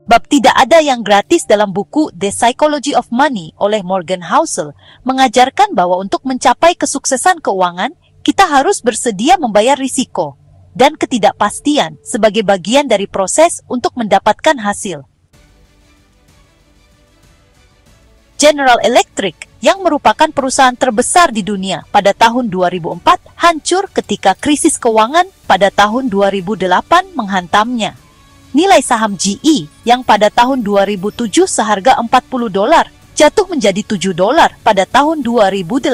Bab tidak ada yang gratis dalam buku The Psychology of Money oleh Morgan Housel mengajarkan bahwa untuk mencapai kesuksesan keuangan, kita harus bersedia membayar risiko dan ketidakpastian sebagai bagian dari proses untuk mendapatkan hasil. General Electric, yang merupakan perusahaan terbesar di dunia pada tahun 2004, hancur ketika krisis keuangan pada tahun 2008 menghantamnya. Nilai saham GE yang pada tahun 2007 seharga $40 jatuh menjadi $7 pada tahun 2018.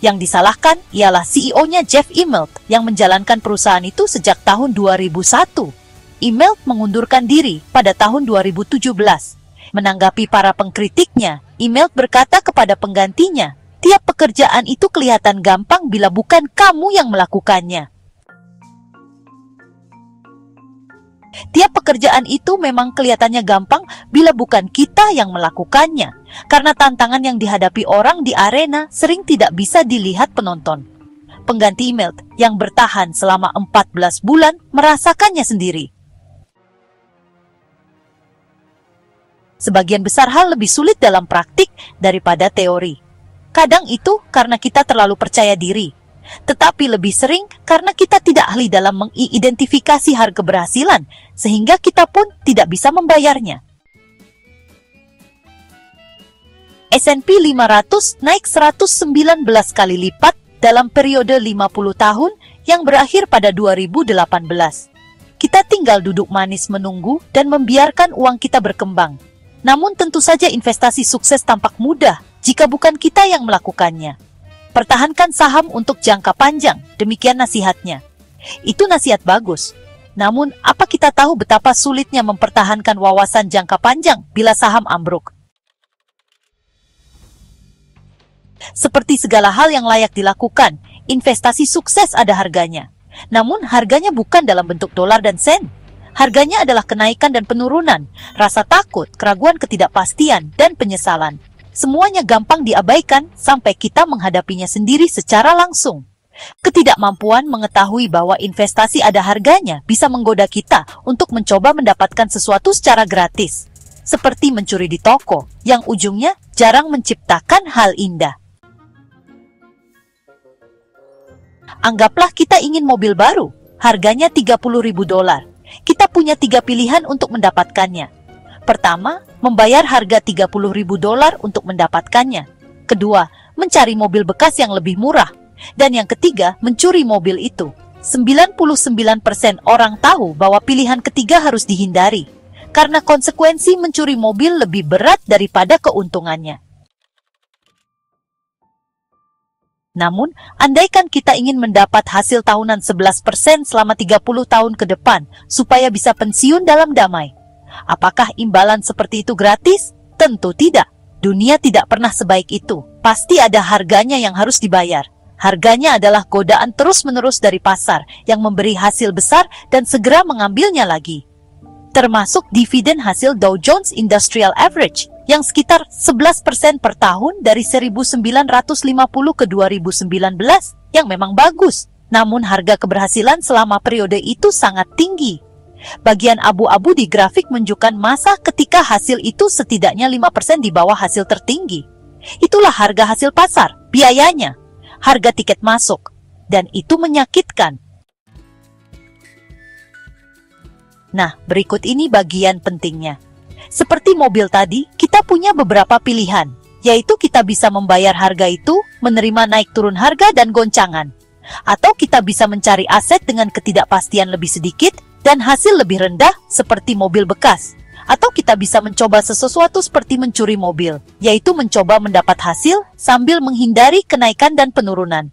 Yang disalahkan ialah CEO-nya Jeff Immelt yang menjalankan perusahaan itu sejak tahun 2001. Immelt mengundurkan diri pada tahun 2017. Menanggapi para pengkritiknya, Immelt berkata kepada penggantinya, "Tiap pekerjaan itu kelihatan gampang bila bukan kamu yang melakukannya." Tiap pekerjaan itu memang kelihatannya gampang bila bukan kita yang melakukannya, karena tantangan yang dihadapi orang di arena sering tidak bisa dilihat penonton. Pengganti Immelt yang bertahan selama 14 bulan merasakannya sendiri. Sebagian besar hal lebih sulit dalam praktik daripada teori. Kadang itu karena kita terlalu percaya diri, tetapi lebih sering karena kita tidak ahli dalam mengidentifikasi harga keberhasilan, sehingga kita pun tidak bisa membayarnya. S&P 500 naik 119 kali lipat dalam periode 50 tahun yang berakhir pada 2018. Kita tinggal duduk manis menunggu dan membiarkan uang kita berkembang. Namun tentu saja investasi sukses tampak mudah jika bukan kita yang melakukannya. Pertahankan saham untuk jangka panjang, demikian nasihatnya. Itu nasihat bagus. Namun, apa kita tahu betapa sulitnya mempertahankan wawasan jangka panjang bila saham ambruk? Seperti segala hal yang layak dilakukan, investasi sukses ada harganya. Namun, harganya bukan dalam bentuk dolar dan sen. Harganya adalah kenaikan dan penurunan, rasa takut, keraguan, ketidakpastian, dan penyesalan. Semuanya gampang diabaikan sampai kita menghadapinya sendiri secara langsung. Ketidakmampuan mengetahui bahwa investasi ada harganya bisa menggoda kita untuk mencoba mendapatkan sesuatu secara gratis. Seperti mencuri di toko, yang ujungnya jarang menciptakan hal indah. Anggaplah kita ingin mobil baru, harganya $30.000. Kita punya 3 pilihan untuk mendapatkannya. Pertama, membayar harga $30.000 untuk mendapatkannya. Kedua, mencari mobil bekas yang lebih murah. Dan yang ketiga, mencuri mobil itu. 99% orang tahu bahwa pilihan ketiga harus dihindari, karena konsekuensi mencuri mobil lebih berat daripada keuntungannya. Namun, andaikan kita ingin mendapat hasil tahunan 11% selama 30 tahun ke depan, supaya bisa pensiun dalam damai. Apakah imbalan seperti itu gratis? Tentu tidak. Dunia tidak pernah sebaik itu. Pasti ada harganya yang harus dibayar. Harganya adalah godaan terus-menerus dari pasar yang memberi hasil besar dan segera mengambilnya lagi. Termasuk dividen hasil Dow Jones Industrial Average yang sekitar 11% per tahun dari 1950 ke 2019 yang memang bagus. Namun harga keberhasilan selama periode itu sangat tinggi. Bagian abu-abu di grafik menunjukkan masa ketika hasil itu setidaknya 5% di bawah hasil tertinggi. Itulah harga hasil pasar, biayanya, harga tiket masuk, dan itu menyakitkan. Nah, berikut ini bagian pentingnya. Seperti mobil tadi, kita punya beberapa pilihan, yaitu kita bisa membayar harga itu, menerima naik turun harga dan goncangan. Atau kita bisa mencari aset dengan ketidakpastian lebih sedikit dan hasil lebih rendah seperti mobil bekas. Atau kita bisa mencoba sesuatu seperti mencuri mobil, yaitu mencoba mendapat hasil sambil menghindari kenaikan dan penurunan.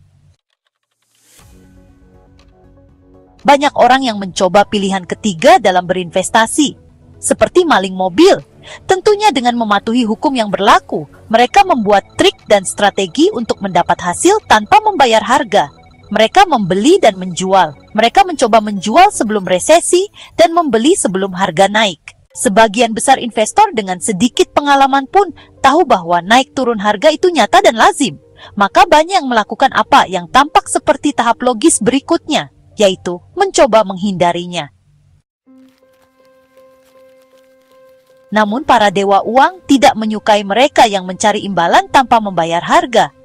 Banyak orang yang mencoba pilihan ketiga dalam berinvestasi, seperti maling mobil. Tentunya dengan mematuhi hukum yang berlaku, mereka membuat trik dan strategi untuk mendapat hasil tanpa membayar harga. Mereka membeli dan menjual. Mereka mencoba menjual sebelum resesi dan membeli sebelum harga naik. Sebagian besar investor dengan sedikit pengalaman pun tahu bahwa naik turun harga itu nyata dan lazim. Maka banyak yang melakukan apa yang tampak seperti tahap logis berikutnya, yaitu mencoba menghindarinya. Namun para dewa uang tidak menyukai mereka yang mencari imbalan tanpa membayar harga.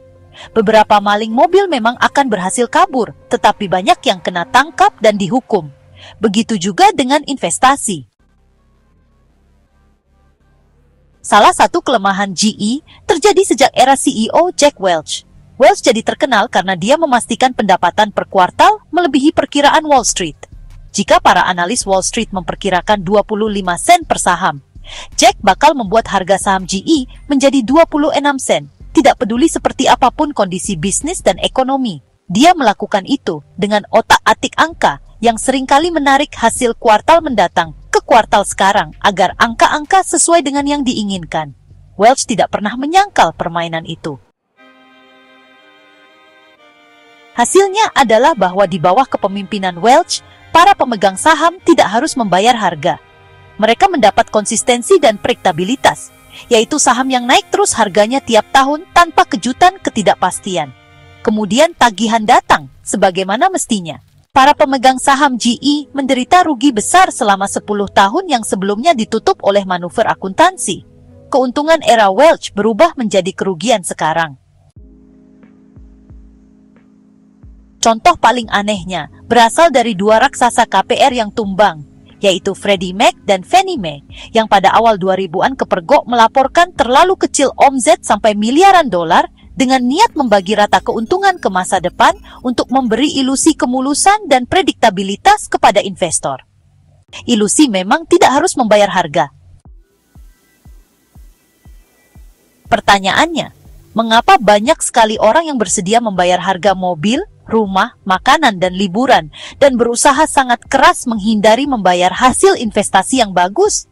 Beberapa maling mobil memang akan berhasil kabur, tetapi banyak yang kena tangkap dan dihukum. Begitu juga dengan investasi. Salah satu kelemahan GE terjadi sejak era CEO Jack Welch. Welch jadi terkenal karena dia memastikan pendapatan per kuartal melebihi perkiraan Wall Street. Jika para analis Wall Street memperkirakan 25 sen per saham, Jack bakal membuat harga saham GE menjadi 26 sen. Tidak peduli seperti apapun kondisi bisnis dan ekonomi. Dia melakukan itu dengan otak-atik angka yang seringkali menarik hasil kuartal mendatang ke kuartal sekarang agar angka-angka sesuai dengan yang diinginkan. Welch tidak pernah menyangkal permainan itu. Hasilnya adalah bahwa di bawah kepemimpinan Welch, para pemegang saham tidak harus membayar harga. Mereka mendapat konsistensi dan predictabilitas, yaitu saham yang naik terus harganya tiap tahun tanpa kejutan ketidakpastian. Kemudian tagihan datang sebagaimana mestinya. Para pemegang saham GE menderita rugi besar selama 10 tahun yang sebelumnya ditutup oleh manuver akuntansi. Keuntungan era Welch berubah menjadi kerugian sekarang. Contoh paling anehnya berasal dari dua raksasa KPR yang tumbang, yaitu Freddie Mac dan Fannie Mae, yang pada awal 2000-an kepergok melaporkan terlalu kecil omzet sampai miliaran dolar dengan niat membagi rata keuntungan ke masa depan untuk memberi ilusi kemulusan dan prediktabilitas kepada investor. Ilusi memang tidak harus membayar harga. Pertanyaannya, mengapa banyak sekali orang yang bersedia membayar harga mobil, rumah, makanan, dan liburan, dan berusaha sangat keras menghindari membayar hasil investasi yang bagus?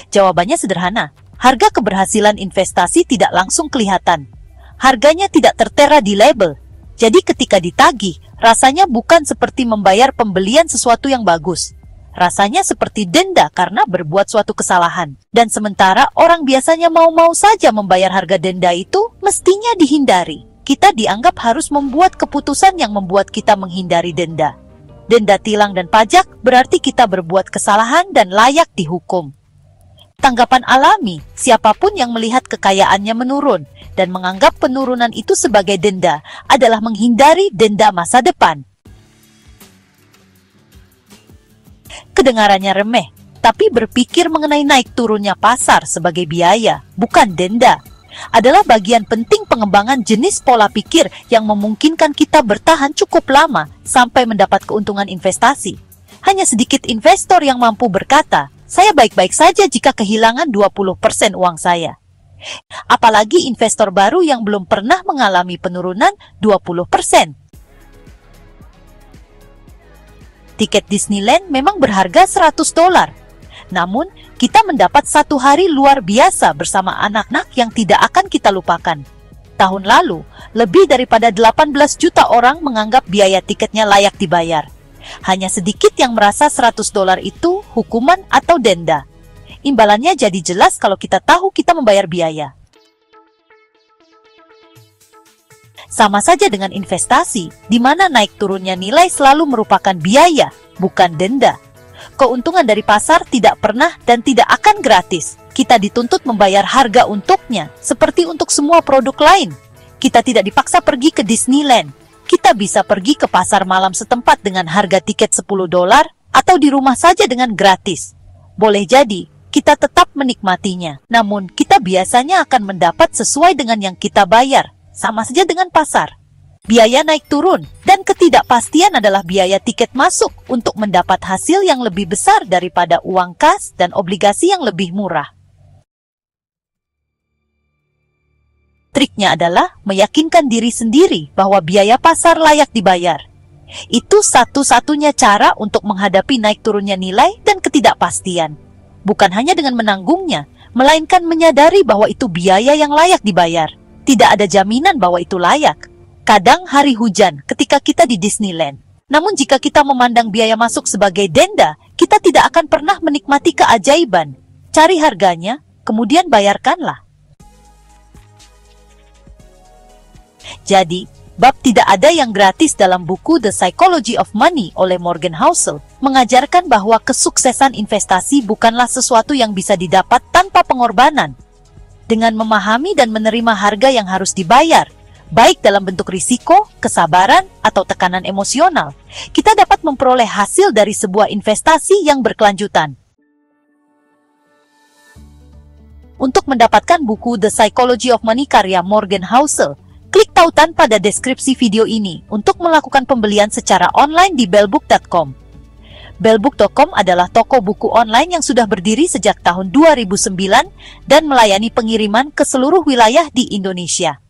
Jawabannya sederhana, harga keberhasilan investasi tidak langsung kelihatan. Harganya tidak tertera di label, jadi ketika ditagih, rasanya bukan seperti membayar pembelian sesuatu yang bagus. Rasanya seperti denda karena berbuat suatu kesalahan. Dan sementara orang biasanya mau-mau saja membayar harga denda itu, mestinya dihindari. Kita dianggap harus membuat keputusan yang membuat kita menghindari denda. Denda tilang dan pajak berarti kita berbuat kesalahan dan layak dihukum. Tanggapan alami, siapapun yang melihat kekayaannya menurun dan menganggap penurunan itu sebagai denda adalah menghindari denda masa depan. Kedengarannya remeh, tapi berpikir mengenai naik turunnya pasar sebagai biaya, bukan denda, adalah bagian penting pengembangan jenis pola pikir yang memungkinkan kita bertahan cukup lama sampai mendapat keuntungan investasi. Hanya sedikit investor yang mampu berkata, saya baik-baik saja jika kehilangan 20% uang saya. Apalagi investor baru yang belum pernah mengalami penurunan 20%. Tiket Disneyland memang berharga $100. Namun, kita mendapat satu hari luar biasa bersama anak-anak yang tidak akan kita lupakan. Tahun lalu, lebih daripada 18 juta orang menganggap biaya tiketnya layak dibayar. Hanya sedikit yang merasa $100 itu hukuman atau denda. Imbalannya jadi jelas kalau kita tahu kita membayar biaya. Sama saja dengan investasi, di mana naik turunnya nilai selalu merupakan biaya, bukan denda. Keuntungan dari pasar tidak pernah dan tidak akan gratis. Kita dituntut membayar harga untuknya, seperti untuk semua produk lain. Kita tidak dipaksa pergi ke Disneyland. Kita bisa pergi ke pasar malam setempat dengan harga tiket $10 atau di rumah saja dengan gratis. Boleh jadi, kita tetap menikmatinya. Namun, kita biasanya akan mendapat sesuai dengan yang kita bayar. Sama saja dengan pasar. Biaya naik turun, dan ketidakpastian adalah biaya tiket masuk untuk mendapat hasil yang lebih besar daripada uang kas dan obligasi yang lebih murah. Triknya adalah meyakinkan diri sendiri bahwa biaya pasar layak dibayar. Itu satu-satunya cara untuk menghadapi naik turunnya nilai dan ketidakpastian. Bukan hanya dengan menanggungnya, melainkan menyadari bahwa itu biaya yang layak dibayar. Tidak ada jaminan bahwa itu layak. Kadang hari hujan ketika kita di Disneyland. Namun jika kita memandang biaya masuk sebagai denda, kita tidak akan pernah menikmati keajaiban. Cari harganya, kemudian bayarkanlah. Jadi, Bab tidak ada yang gratis dalam buku The Psychology of Money oleh Morgan Housel mengajarkan bahwa kesuksesan investasi bukanlah sesuatu yang bisa didapat tanpa pengorbanan. Dengan memahami dan menerima harga yang harus dibayar, baik dalam bentuk risiko, kesabaran, atau tekanan emosional, kita dapat memperoleh hasil dari sebuah investasi yang berkelanjutan. Untuk mendapatkan buku The Psychology of Money karya Morgan Housel, klik tautan pada deskripsi video ini untuk melakukan pembelian secara online di bellbook.com. Bellbook.com adalah toko buku online yang sudah berdiri sejak tahun 2009 dan melayani pengiriman ke seluruh wilayah di Indonesia.